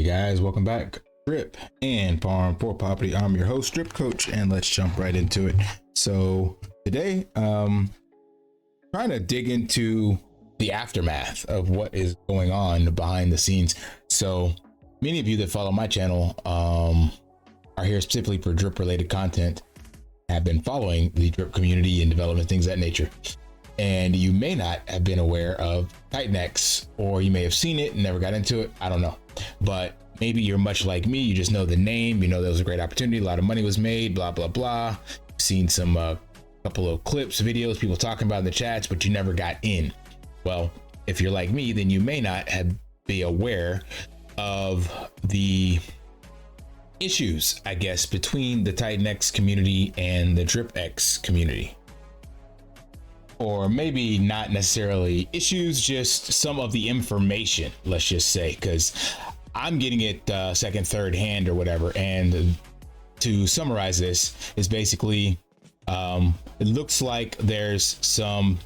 guys, welcome back. Drip and Farm for Property. I'm your host, Drip Coach, and let's jump right into it. So today, trying to dig into the aftermath of what is going on behind the scenes. So many of you that follow my channel are here specifically for drip related content, have been following the drip community and development, things of that nature. And you may not have been aware of TitanX, or you may have seen it and never got into it. I don't know. But maybe you're much like me. You just know the name. You know there was a great opportunity. A lot of money was made, blah, blah, blah. You've seen some couple of clips, videos, people talking about in the chats, but you never got in. Well, if you're like me, then you may not be aware of the issues, I guess, between the TitanX community and the DripX community. Or maybe not necessarily issues, just some of the information, let's just say, because I'm getting it second, third hand or whatever. And to summarize this is basically, it looks like there's some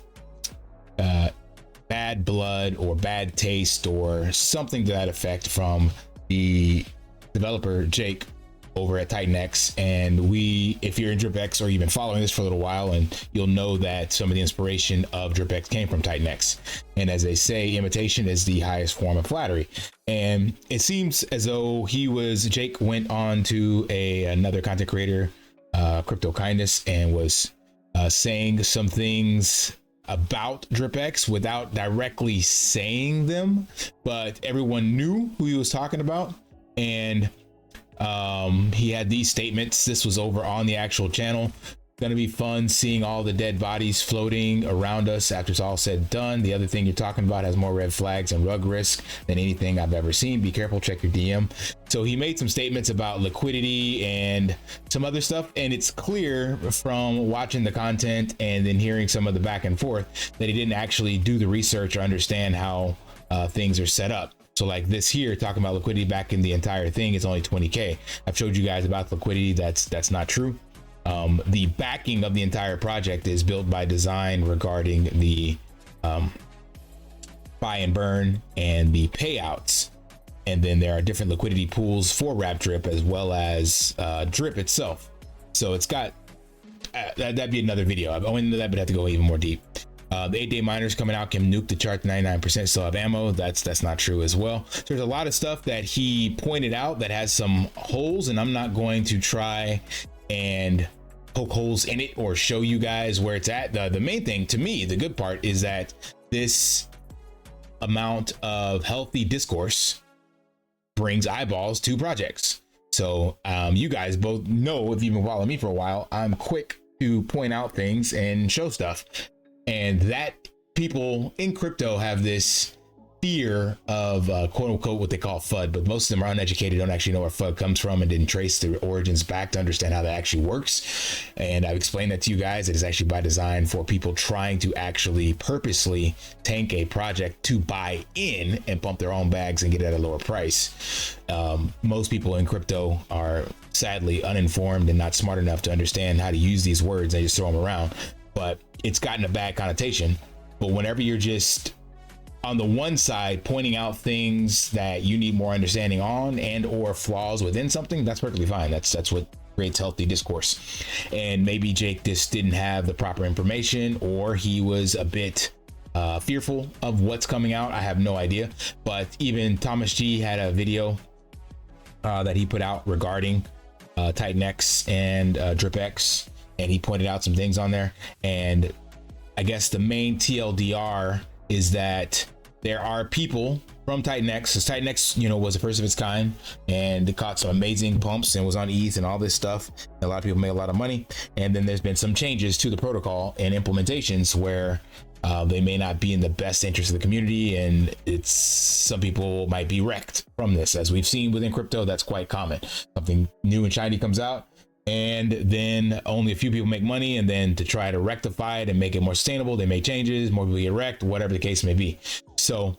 bad blood or bad taste or something to that effect from the developer Jake over at TitanX. And if you're in DripX or you've been following this for a little while, and you'll know that some of the inspiration of DripX came from TitanX. And as they say, imitation is the highest form of flattery. And it seems as though Jake went on to another content creator, Crypto Kindness, and was saying some things about DripX without directly saying them, but everyone knew who he was talking about. And he had these statements. This was over on the actual channel. Gonna be fun seeing all the dead bodies floating around us after it's all said and done. The other thing you're talking about has more red flags and rug risk than anything I've ever seen. Be careful, check your DM. So he made some statements about liquidity and some other stuff, and it's clear from watching the content and then hearing some of the back and forth that he didn't actually do the research or understand how things are set up. So like this here, talking about liquidity back in the entire thing is only 20K. I've showed you guys about liquidity. That's not true. The backing of the entire project is built by design regarding the buy and burn and the payouts. And then there are different liquidity pools for Wrap Drip as well as Drip itself. So it's got, that'd be another video. I went into that, but I have to go even more deep. The 8-day miners coming out can nuke the chart to 99%, still have ammo. That's not true as well. So there's a lot of stuff that he pointed out that has some holes, and I'm not going to try and poke holes in it or show you guys where it's at. The main thing to me, the good part, is that this amount of healthy discourse brings eyeballs to projects. So you guys both know, if you've been following me for a while, I'm quick to point out things and show stuff. And that people in crypto have this fear of quote unquote what they call FUD, but most of them are uneducated, don't actually know where FUD comes from, and didn't trace the origins back to understand how that actually works. And I've explained that to you guys. It is actually by design for people trying to actually purposely tank a project to buy in and pump their own bags and get it at a lower price. Most people in crypto are sadly uninformed and not smart enough to understand how to use these words. They just throw them around, but it's gotten a bad connotation. But whenever you're just on the one side pointing out things that you need more understanding on and or flaws within something, that's perfectly fine. That's what creates healthy discourse. And maybe Jake just didn't have the proper information, or he was a bit fearful of what's coming out. I have no idea. But even Thomas G had a video that he put out regarding TitanX and DripX, and he pointed out some things on there. And I guess the main TLDR is that there are people from TitanX, because TitanX, was the first of its kind, and it caught some amazing pumps and was on ETH and all this stuff. A lot of people made a lot of money. And then there's been some changes to the protocol and implementations where they may not be in the best interest of the community, and some people might be wrecked from this. As we've seen within crypto, that's quite common. Something new and shiny comes out, and then only a few people make money, and then to try to rectify it and make it more sustainable, they make changes, more people get wrecked, whatever the case may be. So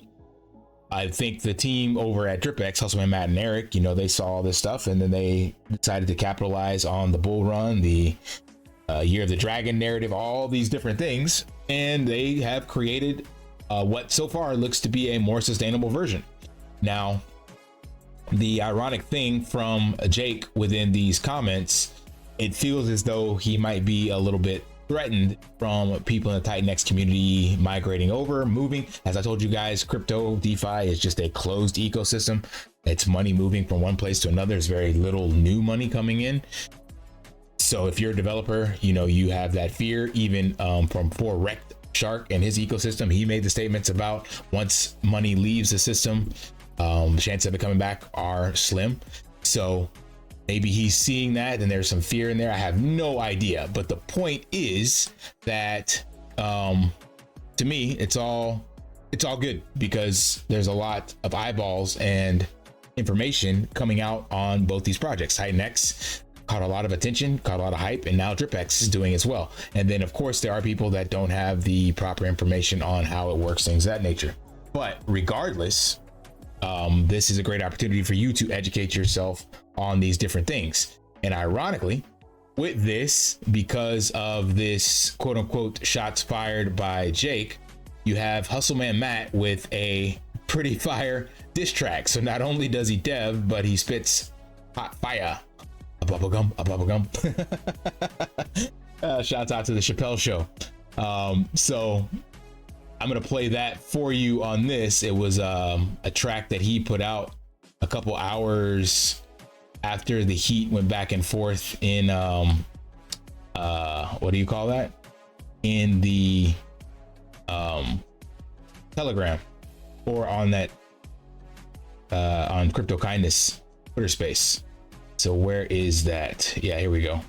I think the team over at DripX, Hustleman Matt and Eric, they saw all this stuff, and then they decided to capitalize on the bull run, the Year of the Dragon narrative, all these different things, and they have created what so far looks to be a more sustainable version. Now, the ironic thing from Jake within these comments, it feels as though he might be a little bit threatened from people in the Titanx community migrating over, moving. As I told you guys, crypto DeFi is just a closed ecosystem. It's money moving from one place to another. There's very little new money coming in. So if you're a developer, you know, you have that fear. Even from Forex Shark and his ecosystem, he made the statements about once money leaves the system, chances of it coming back are slim. So maybe he's seeing that and there's some fear in there. I have no idea. But the point is that to me, it's all good, because there's a lot of eyeballs and information coming out on both these projects. Titanx caught a lot of attention, caught a lot of hype, and now DripX is doing as well. And then of course there are people that don't have the proper information on how it works, things of that nature. But regardless, this is a great opportunity for you to educate yourself on these different things. And ironically, with this, because of this quote unquote shots fired by Jake, you have Hustleman Matt with a pretty fire diss track. So not only does he dev, but he spits hot fire. A bubblegum. Shouts out to the Chappelle Show. So I'm gonna play that for you on this. It was a track that he put out a couple hours after the heat went back and forth in what do you call that? In the Telegram, or on that on Crypto Kindness Twitter space. So where is that? Yeah, here we go.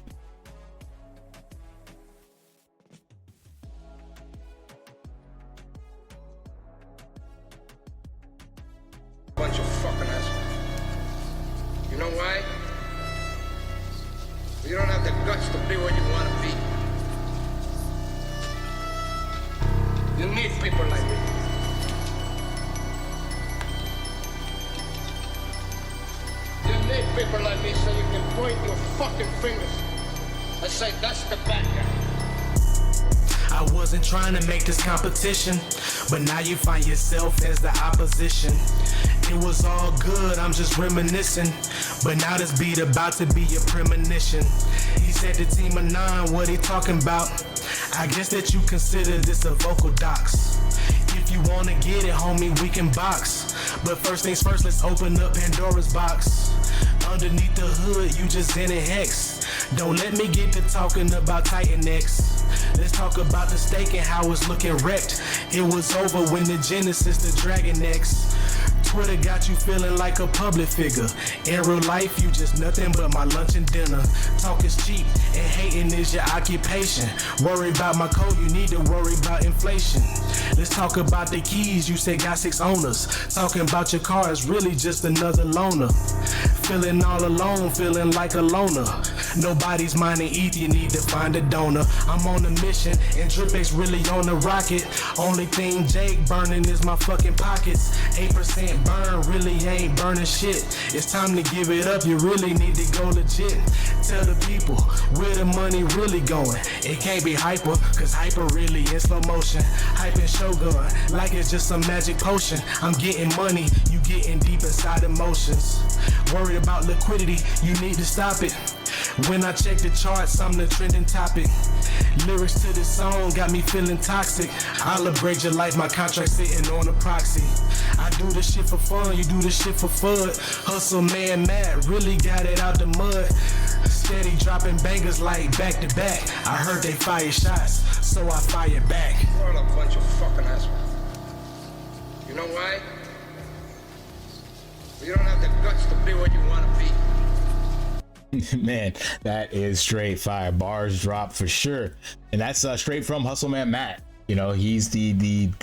Bunch of fucking assholes. You know why? You don't have the guts to be where you want to be. You need people like me. You need people like me so you can point your fucking fingers and say, that's the bad guy. I wasn't trying to make this competition, but now you find yourself as the opposition. It was all good, I'm just reminiscing, but now this beat about to be a premonition. He said the team of 9, what he talking about? I guess that you consider this a vocal dox. If you wanna get it, homie, we can box. But first things first, let's open up Pandora's box. Underneath the hood, you just in a hex. Don't let me get to talking about Titanx. Let's talk about the stake and how it's looking wrecked. It was over when the Genesis, the Dragon X. Twitter got you feeling like a public figure. In real life, you just nothing but my lunch and dinner. Talk is cheap and hating is your occupation. Worry about my code, you need to worry about inflation. Let's talk about the keys, you say got 6 owners. Talking about your car is really just another loaner. Feeling all alone, feeling like a loner. Nobody's minding ETH, you need to find a donor. I'm on a mission, and DripX really on the rocket. Only thing Jake burning is my fucking pockets. 8% burn, really ain't burning shit. It's time to give it up, you really need to go legit. Tell the people where the money really going. It can't be hyper, cause hyper really in slow motion. Hype and Shogun, like it's just some magic potion. I'm getting money, you getting deep inside emotions. Worried about liquidity, you need to stop it. When I check the charts, I'm the trending topic. Lyrics to this song got me feeling toxic. I'll upgrade your life, my contract sitting on a proxy. I do this shit for fun, you do this shit for FUD. Hustle man mad, really got it out the mud. Steady dropping bangers like back to back. I heard they fire shots, so I fired back. You're all a bunch of fucking assholes. You know why? You don't have the guts to be where you want to be. Man, that is straight fire. Bars drop for sure. And that's straight from Hustleman Matt. You know, he's the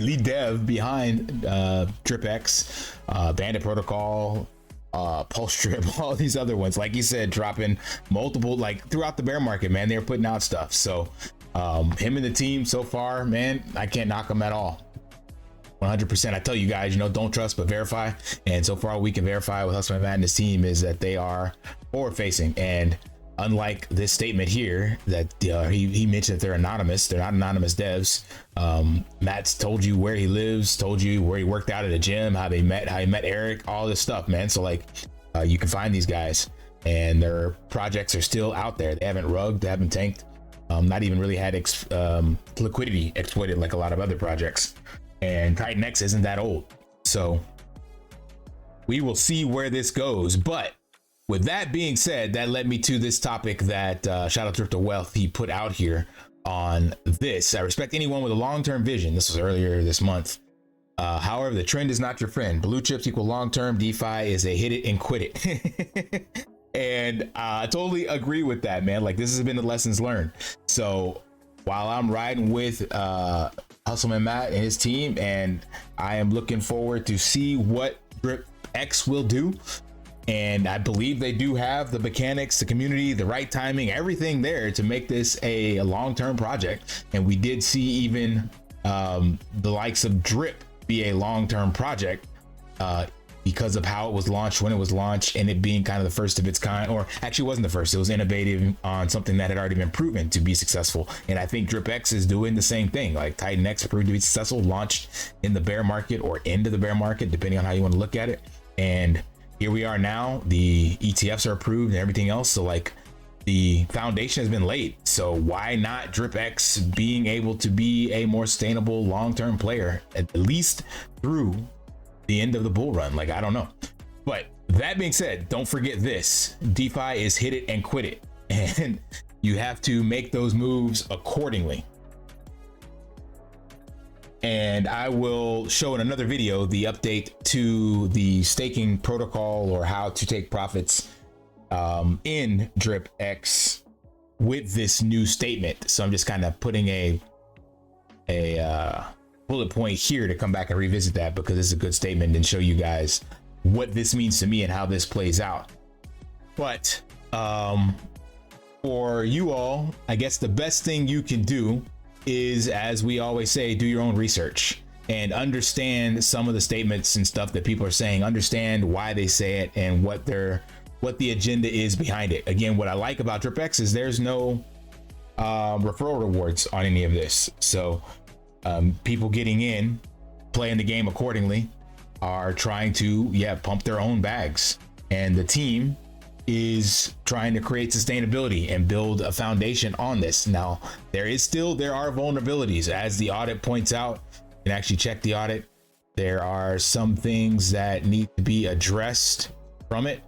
lead dev behind DripX, Bandit Protocol, Pulse Drip, all these other ones. Like you said, dropping multiple, like throughout the bear market, man, they're putting out stuff. So him and the team so far, man, I can't knock them at all. 100%. I tell you guys, you know, don't trust but verify. And so far, we can verify with Hustleman Matt and his team is that they are forward facing. And unlike this statement here that he mentioned that they're anonymous, they're not anonymous devs. Matt's told you where he lives, told you where he worked out at a gym, how he met Eric, all this stuff, man. So like, you can find these guys, and their projects are still out there. They haven't rugged, they haven't tanked, not even really had liquidity exploited like a lot of other projects. And Titan X isn't that old, so we will see where this goes. But with that being said, that led me to this topic that shout out to Wealth, he put out here on this. I respect anyone with a long-term vision. This was earlier this month. However, the trend is not your friend. Blue chips equal long-term. DeFi is a hit it and quit it. And I totally agree with that, man. Like, this has been the lessons learned. So while I'm riding with Hustleman Matt and his team, and I am looking forward to see what DripX will do. And I believe they do have the mechanics, the community, the right timing, everything there to make this a long-term project. And we did see even the likes of Drip be a long-term project because of how it was launched, when it was launched, and it being kind of the first of its kind, or actually wasn't the first. It was innovative on something that had already been proven to be successful. And I think DripX is doing the same thing. Like Titan X proved to be successful, launched in the bear market or into the bear market, depending on how you want to look at it. And here we are now, the ETFs are approved and everything else. So like the foundation has been laid. So why not DripX being able to be a more sustainable long-term player, at least through the end of the bull run? Like, I don't know. But that being said, don't forget this: DeFi is hit it and quit it. And you have to make those moves accordingly. And I will show in another video the update to the staking protocol, or how to take profits in DripX with this new statement. So I'm just kind of putting a bullet point here to come back and revisit that, because it's a good statement, and show you guys what this means to me and how this plays out. But for you all, I guess the best thing you can do is, as we always say, do your own research and understand some of the statements and stuff that people are saying. Understand why they say it and what the agenda is behind it. Again, what I like about DripX is there's no referral rewards on any of this. So people getting in, playing the game accordingly, are trying to pump their own bags, and the team is trying to create sustainability and build a foundation on this. Now, there are vulnerabilities, as the audit points out. You can actually check the audit. There are some things that need to be addressed from it.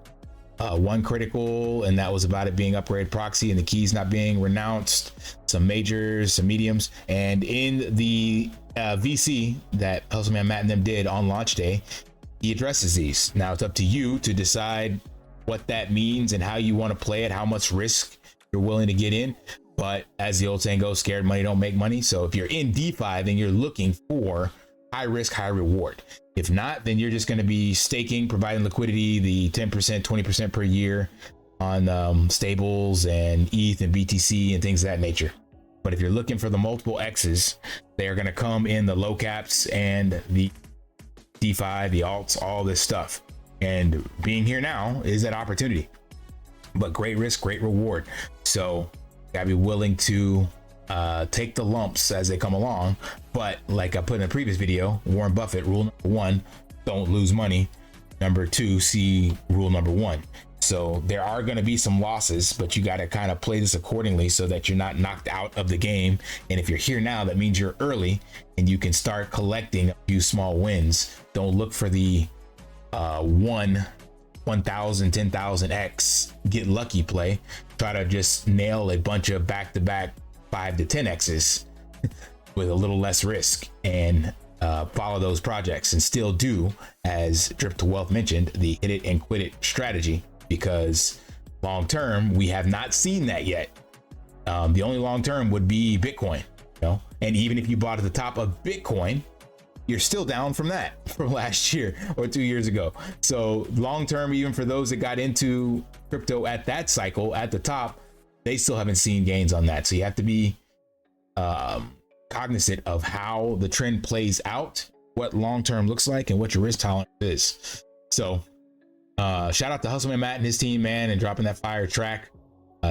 One critical, and that was about it being upgrade proxy and the keys not being renounced. Some majors, some mediums, and in the VC that Hustleman Matt and them did on launch day, he addresses these. Now it's up to you to decide what that means and how you want to play it, how much risk you're willing to get in. But as the old saying goes, scared money don't make money. So if you're in DeFi, then you're looking for high risk, high reward. If not, then you're just going to be staking, providing liquidity, the 10%, 20% per year on stables and ETH and BTC and things of that nature. But if you're looking for the multiple X's, they are going to come in the low caps and the DeFi, the alts, all this stuff. And being here now is an opportunity, but great risk, great reward. So you gotta be willing to take the lumps as they come along. But like I put in a previous video, Warren Buffett, rule number 1, don't lose money. Number 2, see rule number 1. So there are going to be some losses, but you got to kind of play this accordingly so that you're not knocked out of the game. And if you're here now, that means you're early and you can start collecting a few small wins. Don't look for the 1,000, 10,000x get lucky play. Try to just nail a bunch of back-to-back 5 to 10x's with a little less risk, and follow those projects, and still do, as Drip to Wealth mentioned, the hit it and quit it strategy, because long term we have not seen that yet. The only long term would be Bitcoin, and even if you bought at the top of Bitcoin, you're still down from that from last year or 2 years ago. So long term, even for those that got into crypto at that cycle at the top, they still haven't seen gains on that. So you have to be cognizant of how the trend plays out, what long term looks like, and what your risk tolerance is. So shout out to Hustleman Matt and his team, man, and dropping that fire track.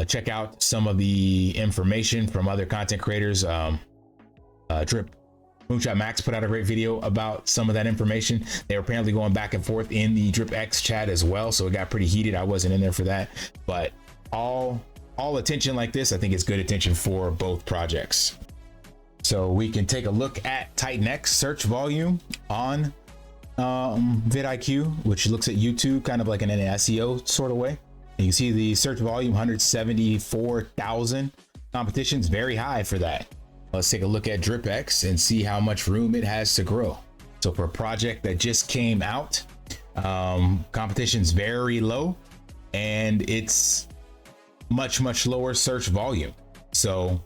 Check out some of the information from other content creators. Drip Moonshot Max put out a great video about some of that information. They were apparently going back and forth in the DripX chat as well, so it got pretty heated. I wasn't in there for that, but all attention like this, I think it's good attention for both projects. So we can take a look at TitanX search volume on vidIQ, which looks at YouTube kind of like in an SEO sort of way. And you see the search volume 174,000 competitions, very high for that. Let's take a look at DripX and see how much room it has to grow. So for a project that just came out, competition's very low and it's much lower search volume. So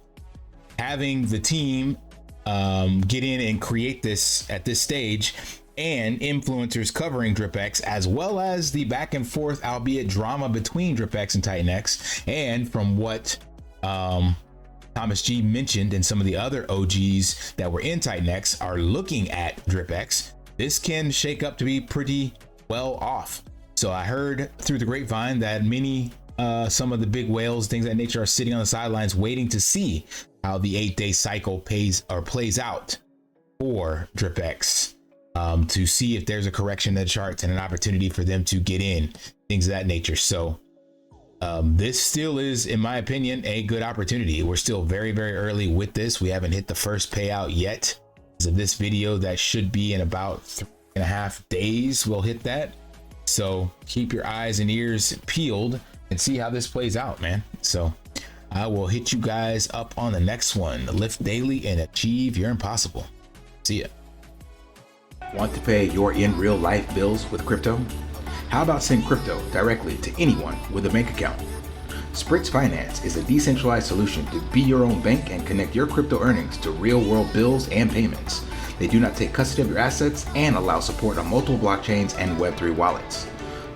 having the team get in and create this at this stage, and influencers covering DripX, as well as the back and forth, albeit drama, between DripX and TitanX, and from what Thomas G mentioned and some of the other OGs that were in TitanX are looking at DripX, this can shake up to be pretty well off. So I heard through the grapevine that many some of the big whales, things of that nature, are sitting on the sidelines waiting to see how the 8-day cycle plays out for DripX, to see if there's a correction in the charts and an opportunity for them to get in, things of that nature. So this still is, in my opinion, a good opportunity. We're still very early with this. We haven't hit the first payout yet. As of this video, that should be in about 3.5 days we'll hit that. So keep your eyes and ears peeled and see how this plays out, man. So I will hit you guys up on the next one. Lift daily and achieve your impossible. See ya. Want to pay your in real life bills with crypto? How about send crypto directly to anyone with a bank account? SPRITZ Finance is a decentralized solution to be your own bank and connect your crypto earnings to real world bills and payments. They do not take custody of your assets and allow support on multiple blockchains and Web3 wallets.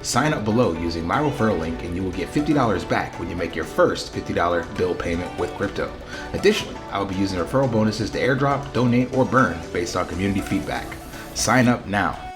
Sign up below using my referral link and you will get $50 back when you make your first $50 bill payment with crypto. Additionally, I will be using referral bonuses to airdrop, donate, or burn based on community feedback. Sign up now.